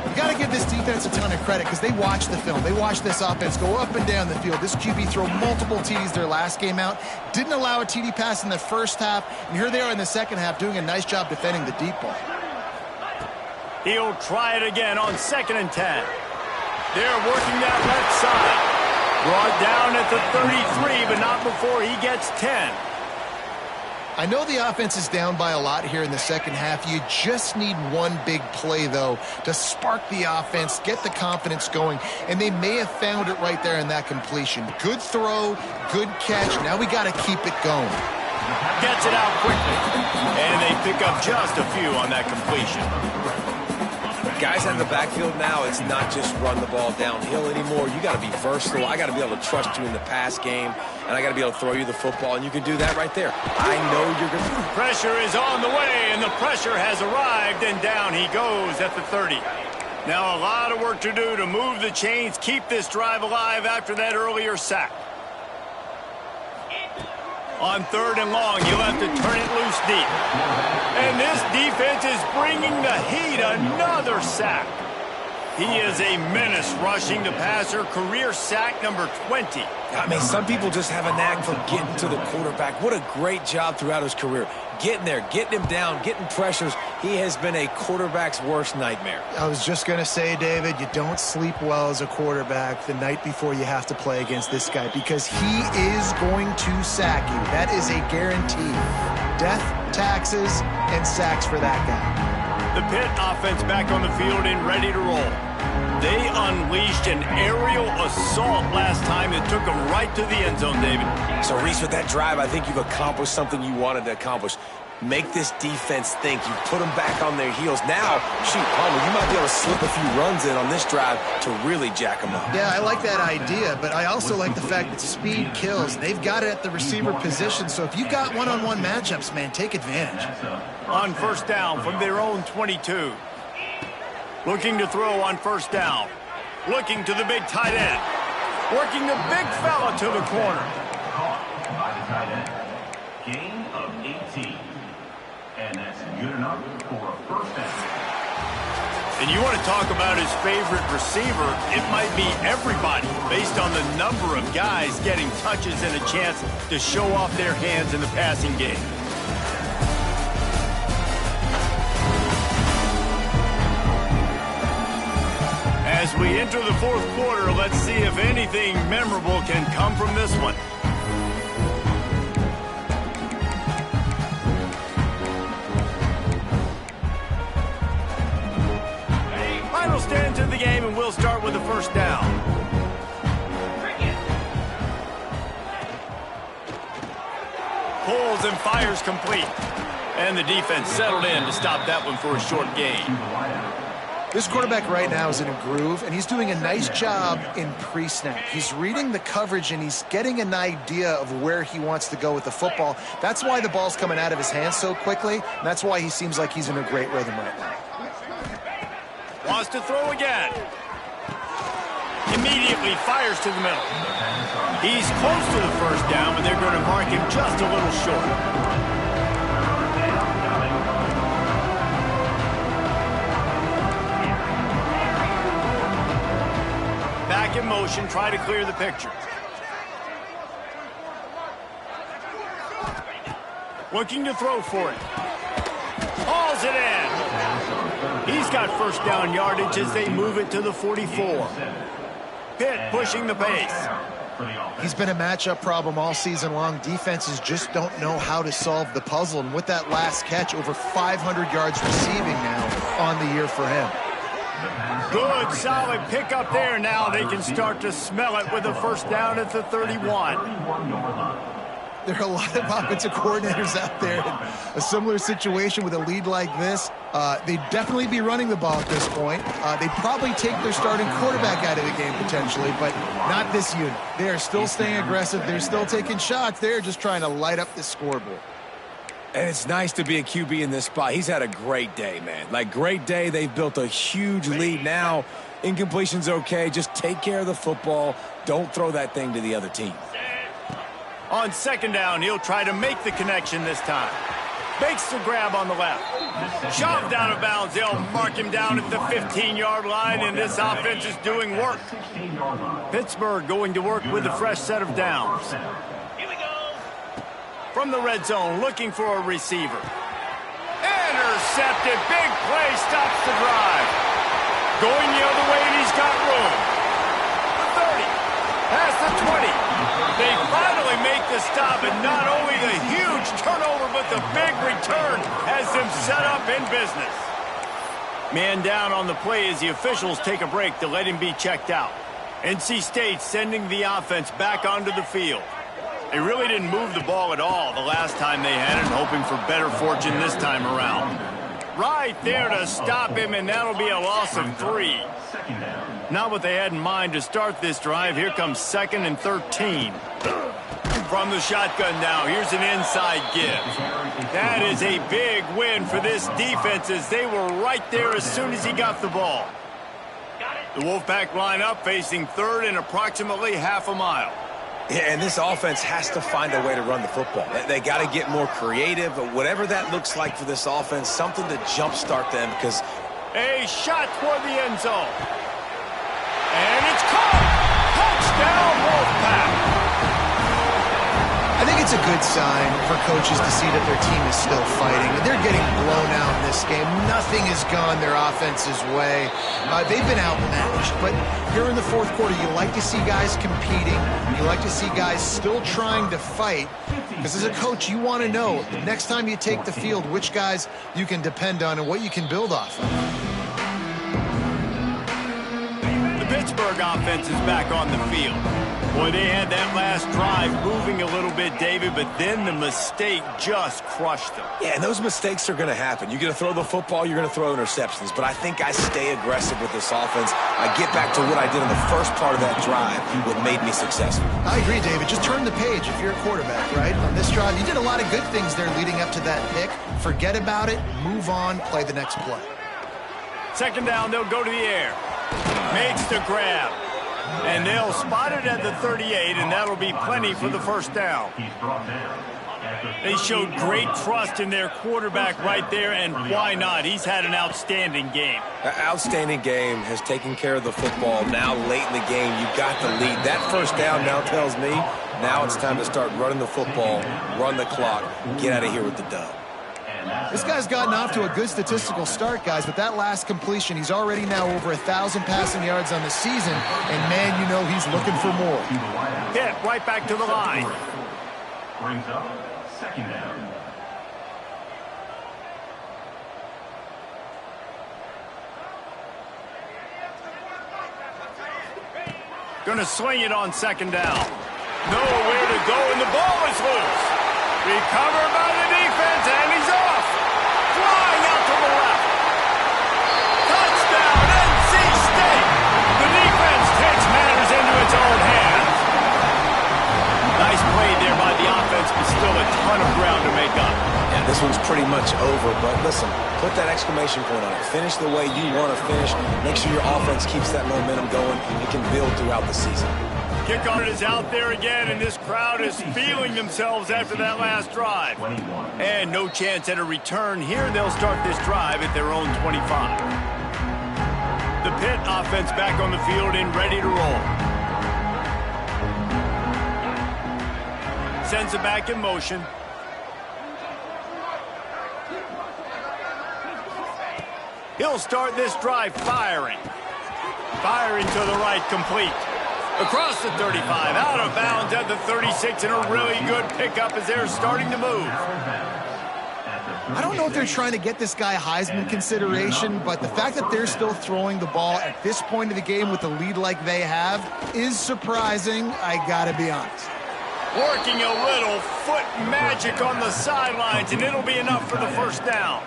You got to give this defense a ton of credit because they watch the film. They watch this offense go up and down the field. This QB throw multiple TDs their last game out. Didn't allow a TD pass in the first half. And here they are in the second half doing a nice job defending the deep ball. He'll try it again on 2nd and 10. They're working that left side. Brought down at the 33, but not before he gets 10. I know the offense is down by a lot here in the second half. You just need one big play, though, to spark the offense, get the confidence going, and they may have found it right there in that completion. Good throw, good catch. Now we got to keep it going. Gets it out quickly, and they pick up just a few on that completion. Guys out of the backfield now, it's not just run the ball downhill anymore. You got to be versatile. I got to be able to trust you in the pass game, and I got to be able to throw you the football, and you can do that right there. I know you're going to. Pressure is on the way, and the pressure has arrived, and down he goes at the 30. Now a lot of work to do to move the chains, keep this drive alive after that earlier sack. On 3rd and long, you'll have to turn it loose deep. And this defense is bringing the heat. Another sack. He is a menace rushing the passer, career sack number 20. I mean, some people just have a knack for getting to the quarterback. What a great job throughout his career. Getting there, getting him down, getting pressures. He has been a quarterback's worst nightmare. I was just going to say, David, you don't sleep well as a quarterback the night before you have to play against this guy because he is going to sack you. That is a guarantee. Death, taxes, and sacks for that guy. The Pitt offense back on the field and ready to roll. They unleashed an aerial assault last time that took them right to the end zone, David. So, Reese, with that drive, I think you've accomplished something you wanted to accomplish. Make this defense think. You put them back on their heels. Now, shoot, Palmer, you might be able to slip a few runs in on this drive to really jack them up. Yeah, I like that idea, but I also like the fact that speed kills. They've got it at the receiver position, so if you've got one-on-one matchups, man, take advantage. On first down from their own 22. Looking to throw on first down. Looking to the big tight end. Working the big fella to the corner. Caught by the tight end. Gain of 18. And that's good enough for a first down. And you want to talk about his favorite receiver, it might be everybody based on the number of guys getting touches and a chance to show off their hands in the passing game. As we enter the fourth quarter, let's see if anything memorable can come from this one. Final stands in the game, and we'll start with the first down. Pulls and fires complete. And the defense settled in to stop that one for a short gain. This quarterback right now is in a groove, and he's doing a nice job in pre-snap. He's reading the coverage, and he's getting an idea of where he wants to go with the football. That's why the ball's coming out of his hands so quickly, and that's why he seems like he's in a great rhythm right now. Wants to throw again. Immediately fires to the middle. He's close to the first down, but they're going to mark him just a little short. Back in motion, try to clear the picture. Looking to throw for it. Hauls it in. He's got first down yardage as they move it to the 44. Pitt pushing the pace. He's been a matchup problem all season long. Defenses just don't know how to solve the puzzle. And with that last catch, over 500 yards receiving now on the year for him. Good, solid pickup there. Now they can start to smell it with a first down at the 31. There are a lot of offensive coordinators out there in a similar situation with a lead like this. They'd definitely be running the ball at this point. They'd probably take their starting quarterback out of the game potentially, but not this unit. They are still staying aggressive. They're still taking shots. They're just trying to light up the scoreboard. And it's nice to be a QB in this spot. He's had a great day, man. Like, great day. They've built a huge lead. Now, incompletion's okay. Just take care of the football. Don't throw that thing to the other team. On second down, he'll try to make the connection this time. Makes the grab on the left. Shoved out of bounds. They'll mark him down at the 15-yard line, and this offense is doing work. Pittsburgh going to work with a fresh set of downs. From the red zone, looking for a receiver. Intercepted. Big play stops the drive. Going the other way, and he's got room. The 30. Past the 20. They finally make the stop, and not only the huge turnover, but the big return has them set up in business. Man down on the play as the officials take a break to let him be checked out. NC State sending the offense back onto the field. They really didn't move the ball at all the last time they had it, hoping for better fortune this time around. Right there to stop him, and that'll be a loss of 3. Not what they had in mind to start this drive. Here comes 2nd and 13. From the shotgun now, here's an inside give. That is a big win for this defense as they were right there as soon as he got the ball. The Wolfpack line up facing third and approximately half a mile. Yeah, and this offense has to find a way to run the football. They got to get more creative, but whatever that looks like for this offense, something to jumpstart them because... A shot toward the end zone. It's a good sign for coaches to see that their team is still fighting. They're getting blown out in this game. Nothing has gone their offense's way. They've been outmatched. But here in the fourth quarter, you like to see guys competing. You like to see guys still trying to fight. Because as a coach, you want to know next time you take the field which guys you can depend on and what you can build off of. The Pittsburgh offense is back on the field. Boy, they had that last drive moving a little bit, David, but then the mistake just crushed them. Yeah, and those mistakes are going to happen. You're going to throw the football, you're going to throw interceptions. But I think I stay aggressive with this offense. I get back to what I did in the first part of that drive, what made me successful. I agree, David. Just turn the page if you're a quarterback, right? On this drive, you did a lot of good things there leading up to that pick. Forget about it, move on, play the next play. Second down, they'll go to the air. Makes the grab. And they'll spot it at the 38, and that'll be plenty for the first down. They showed great trust in their quarterback right there, and why not? He's had an outstanding game. Outstanding game, has taken care of the football. Now late in the game, you got the lead. That first down now tells me now it's time to start running the football, run the clock, get out of here with the dub. This guy's gotten off to a good statistical start, guys, but that last completion, he's already now over 1,000 passing yards on the season, and man, you know he's looking for more. Hit right back to the line. Brings up second down. Gonna swing it on second down. Nowhere to go, and the ball is loose. Recovered by the defense, and he's off. Flying out to the left. Touchdown, NC State. The defense takes matters into its own hands. Nice play there by the offense, but still a ton of ground to make up. Yeah, this one's pretty much over, but listen, put that exclamation point on it. Finish the way you want to finish. Make sure your offense keeps that momentum going. It can build throughout the season. Kickoff is out there again, and this crowd is feeling themselves after that last drive. And no chance at a return here. They'll start this drive at their own 25. The Pitt offense back on the field and ready to roll. Sends it back in motion. He'll start this drive firing. Firing to the right, complete. Across the 35, out of bounds at the 36, and a really good pickup as they're starting to move. I don't know if they're trying to get this guy Heisman consideration, but the fact that they're still throwing the ball at this point of the game with a lead like they have is surprising, I gotta be honest. Working a little foot magic on the sidelines, and it'll be enough for the first down.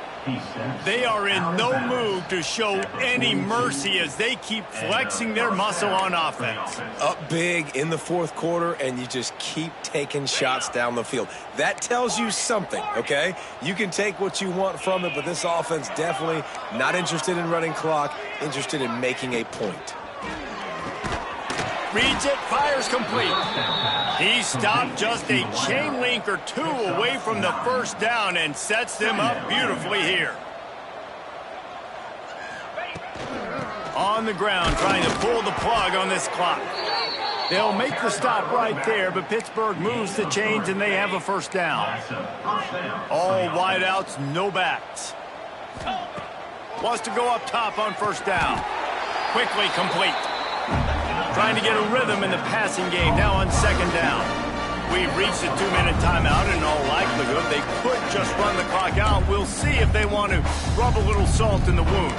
They are in no mood to show any mercy as they keep flexing their muscle on offense. Up big in the fourth quarter, and you just keep taking shots down the field. That tells you something, okay? You can take what you want from it, but this offense definitely not interested in running clock, interested in making a point. Reads it, fires complete. He stopped just a chain link or two away from the first down and sets them up beautifully here. On the ground, trying to pull the plug on this clock. They'll make the stop right there, but Pittsburgh moves the chains and they have a first down. All wideouts, no backs. Wants to go up top on first down. Quickly complete. Trying to get a rhythm in the passing game now on second down. We've reached a 2-minute timeout, and in all likelihood, they could just run the clock out. We'll see if they want to rub a little salt in the wound.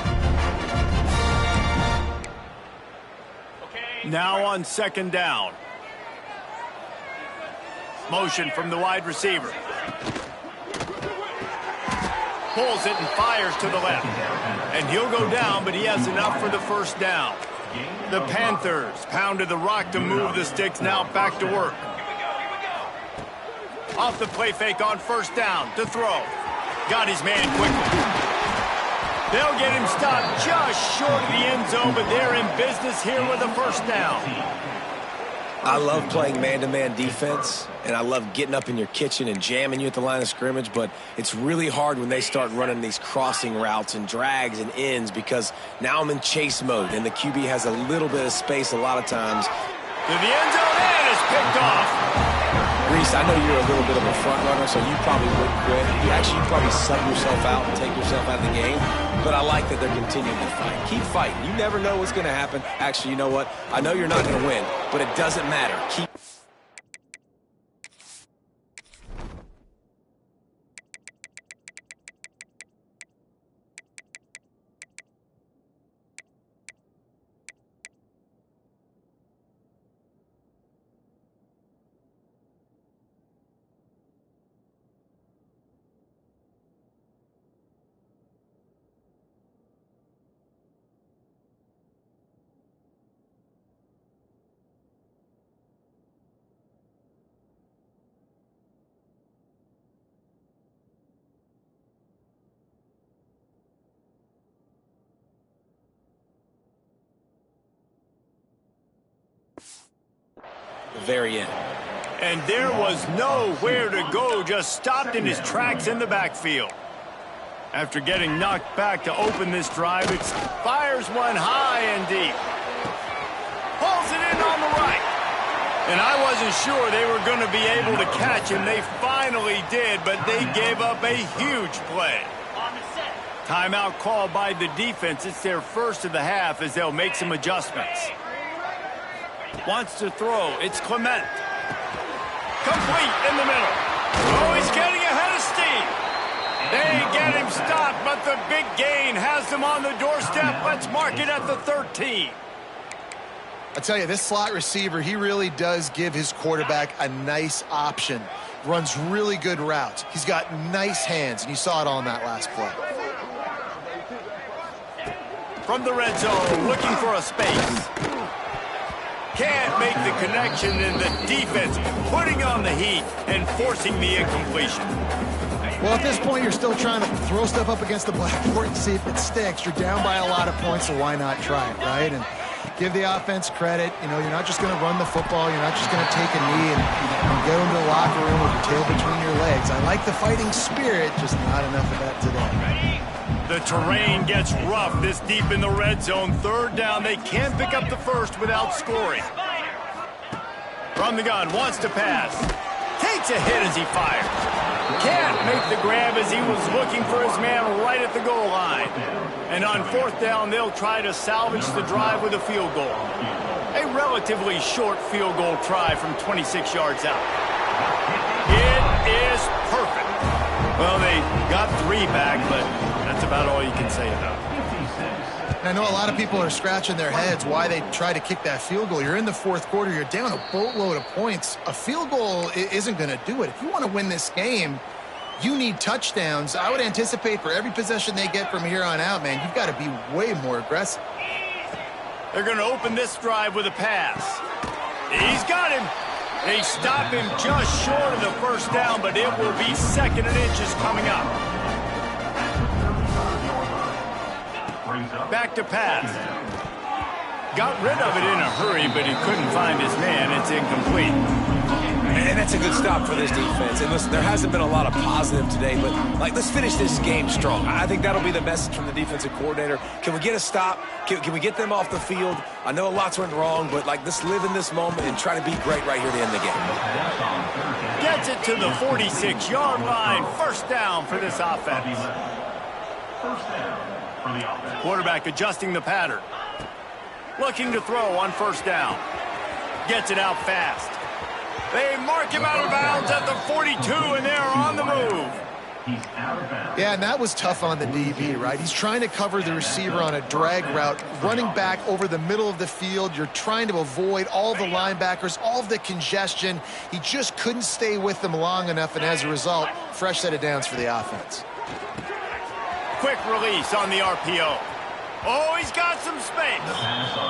Now on second down. Motion from the wide receiver. Pulls it and fires to the left. And he'll go down, but he has enough for the first down. The Panthers pounded the rock to move the sticks, now back to work. Off the play fake on first down to throw. Got his man quickly. They'll get him stopped just short of the end zone, but they're in business here with a first down. I love playing man-to-man defense, and I love getting up in your kitchen and jamming you at the line of scrimmage, but it's really hard when they start running these crossing routes and drags and ends because now I'm in chase mode, and the QB has a little bit of space a lot of times. To the end zone, and is picked off. Reese, I know you're a little bit of a front runner, so you probably wouldn't quit. You probably sub yourself out and take yourself out of the game. But I like that they're continuing to fight. Keep fighting. You never know what's going to happen. Actually, you know what? I know you're not going to win, but it doesn't matter. Keep. The very end. And there was nowhere to go, just stopped in his tracks in the backfield. After getting knocked back to open this drive, it fires one high and deep. Pulls it in on the right. And I wasn't sure they were going to be able to catch him. They finally did, but they gave up a huge play. Timeout called by the defense. It's their first of the half as they'll make some adjustments. Wants to throw. It's Clement. Complete in the middle. Oh, he's getting ahead of steam. They get him stopped, but the big gain has them on the doorstep. Let's mark it at the 13. I tell you, this slot receiver, he really does give his quarterback a nice option. Runs really good routes. He's got nice hands, and you saw it all in that last play. From the red zone, looking for a space. Can't make the connection, and the defense putting on the heat and forcing the incompletion. Well, at this point, you're still trying to throw stuff up against the blackboard and see if it sticks. You're down by a lot of points, so why not try it, right? And give the offense credit. You know, you're not just going to run the football. You're not just going to take a knee and go into the locker room with your tail between your legs. I like the fighting spirit, just not enough of that today. The terrain gets rough this deep in the red zone. Third down, they can't pick up the first without scoring. From the gun, wants to pass. Takes a hit as he fires. Can't make the grab as he was looking for his man right at the goal line. And on fourth down, they'll try to salvage the drive with a field goal. A relatively short field goal try from 26 yards out. It is perfect. Well, they got 3 back, but that's about all you can say about it. I know a lot of people are scratching their heads why they try to kick that field goal. You're in the fourth quarter. You're down a boatload of points. A field goal isn't going to do it. If you want to win this game, you need touchdowns. I would anticipate for every possession they get from here on out, man, you've got to be way more aggressive. They're going to open this drive with a pass. He's got him. They stop him just short of the first down, but it will be 2nd and inches coming up. Back to pass. Got rid of it in a hurry, but he couldn't find his man. It's incomplete. And that's a good stop for this defense. And listen, there hasn't been a lot of positive today, but let's finish this game strong. I think that'll be the message from the defensive coordinator. Can we get a stop? Can we get them off the field? I know a lot's went wrong, but let's live in this moment and try to be great right here to end the game. Gets it to the 46-yard line. First down for this offense. First down for the offense. Quarterback adjusting the pattern. Looking to throw on first down. Gets it out fast. They mark him out of bounds at the 42, and they're on the move. He's out of bounds. Yeah, and that was tough on the DB, right? He's trying to cover the receiver on a drag route, running back over the middle of the field. You're trying to avoid all the linebackers, all of the congestion. He just couldn't stay with them long enough, and as a result, fresh set of downs for the offense. Quick release on the RPO. Oh, he's got some space.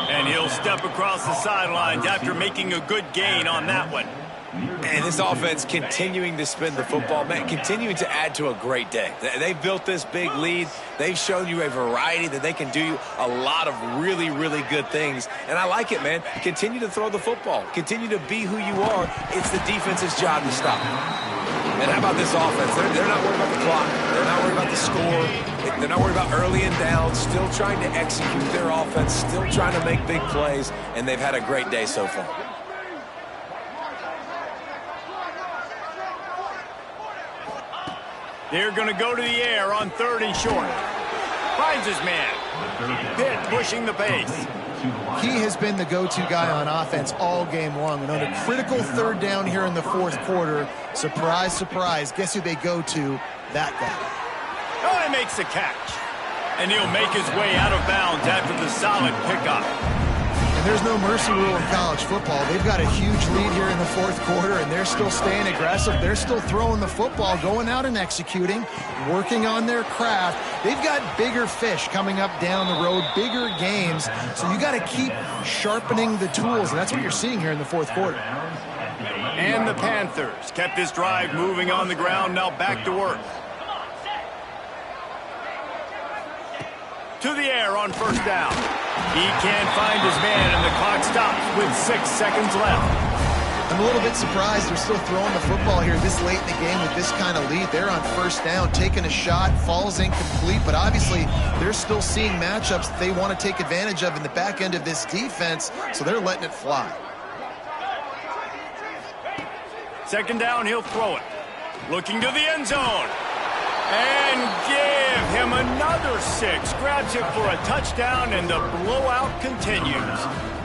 And he'll step across the sidelines after making a good gain on that one. And this offense continuing to spin the football, man, continuing to add to a great day. They built this big lead. They've shown you a variety that they can do a lot of really, really good things. And I like it, man. Continue to throw the football. Continue to be who you are. It's the defense's job to stop. And how about this offense? They're not worried about the clock. They're not worried about the score. They're not worried about early and down. Still trying to execute their offense. Still trying to make big plays. And they've had a great day so far. They're going to go to the air on 3rd and short. Finds his man. Pitt pushing the pace. He has been the go-to guy on offense all game long. And on a critical 3rd down here in the 4th quarter, surprise, surprise, guess who they go to? That guy. Oh, he makes the catch. And he'll make his way out of bounds after the solid pickup. And there's no mercy rule in college football. They've got a huge lead here in the 4th quarter, and they're still staying aggressive. They're still throwing the football, going out and executing, working on their craft. They've got bigger fish coming up down the road, bigger games. So you got to keep sharpening the tools, and that's what you're seeing here in the 4th quarter. And the Panthers kept this drive moving on the ground, now back to work. To the air on 1st down. He can't find his man, and the clock stops with 6 seconds left. I'm a little bit surprised they're still throwing the football here this late in the game with this kind of lead. They're on 1st down, taking a shot, falls incomplete, but obviously they're still seeing matchups that they want to take advantage of in the back end of this defense, so they're letting it fly. 2nd down, he'll throw it. Looking to the end zone. And give him another 6. Grabs it for a touchdown, and the blowout continues.